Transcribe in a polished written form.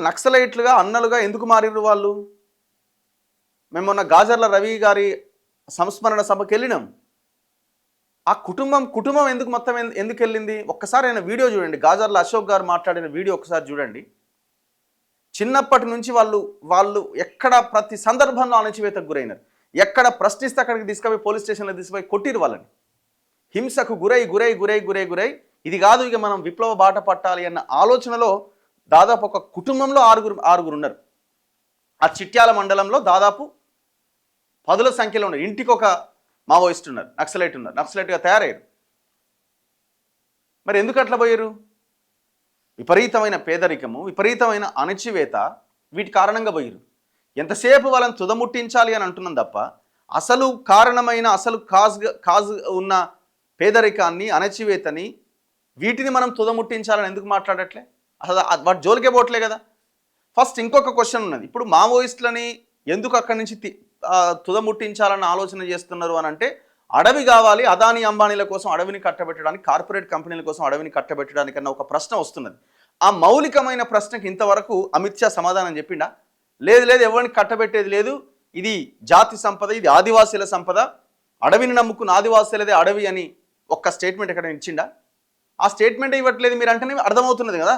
నక్సలైట్లుగా అన్నలుగా ఎందుకు మారిర్రు వాళ్ళు? మేము మొన్న గాజర్ల రవి గారి సంస్మరణ సభకి వెళ్ళినాం. ఆ కుటుంబం ఎందుకు మొత్తం ఎందుకు వెళ్ళింది? ఒక్కసారి ఆయన వీడియో చూడండి. గాజర్ల అశోక్ గారు మాట్లాడిన వీడియో ఒకసారి చూడండి. చిన్నప్పటి నుంచి వాళ్ళు ఎక్కడ ప్రతి సందర్భంలో అణచివేతకు గురైనారు. ఎక్కడ ప్రశ్నిస్తే అక్కడికి తీసుకుపోయి పోలీస్ స్టేషన్లో తీసుకుపోయి కొట్టిరు వాళ్ళని. హింసకు గురై ఇది కాదు ఇక మనం విప్లవ బాట పట్టాలి అన్న ఆలోచనలో దాదాపు ఒక కుటుంబంలో ఆరుగురు ఉన్నారు. ఆ చిట్యాల మండలంలో దాదాపు 10ల సంఖ్యలో ఉన్నారు. ఇంటికి ఒక మావోయిస్ట్ ఉన్నారు, నక్సలైట్గా తయారయ్యారు. మరి ఎందుకు అట్లా పోయారు? విపరీతమైన పేదరికము, విపరీతమైన అణచివేత, వీటి కారణంగా పోయారు. ఎంతసేపు వాళ్ళని తుదముట్టించాలి అని అంటున్నాం తప్ప అసలు కారణమైన కాజ్ ఉన్న పేదరికాన్ని, అణచివేతని, వీటిని మనం తుదముట్టించాలని ఎందుకు మాట్లాడట్లే? అసలు వాటి జోలికే పోవట్లే కదా. ఫస్ట్ ఇంకొక క్వశ్చన్ ఉన్నది. ఇప్పుడు మావోయిస్టులని ఎందుకు అక్కడి నుంచి తుదముట్టించాలన్న ఆలోచన చేస్తున్నారు అని అంటే, అడవి కావాలి, అదానీ అంబానీల కోసం అడవిని కట్టబెట్టడానికి, కార్పొరేట్ కంపెనీల కోసం అడవిని కట్టబెట్టడానికి అన్న ఒక ప్రశ్న వస్తున్నది. ఆ మౌలికమైన ప్రశ్నకి ఇంతవరకు అమిత్ షా సమాధానం చెప్పిండా? లేదు, ఎవరిని కట్టబెట్టేది లేదు, ఇది జాతి సంపద, ఇది ఆదివాసీల సంపద, అడవిని నమ్ముకున్న ఆదివాసీలదే అడవి అని ఒక్క స్టేట్మెంట్ ఎక్కడ ఇచ్చిండా? ఆ స్టేట్మెంట్ ఇవ్వట్లేదు మీరు అంటేనే అర్థమవుతున్నది కదా.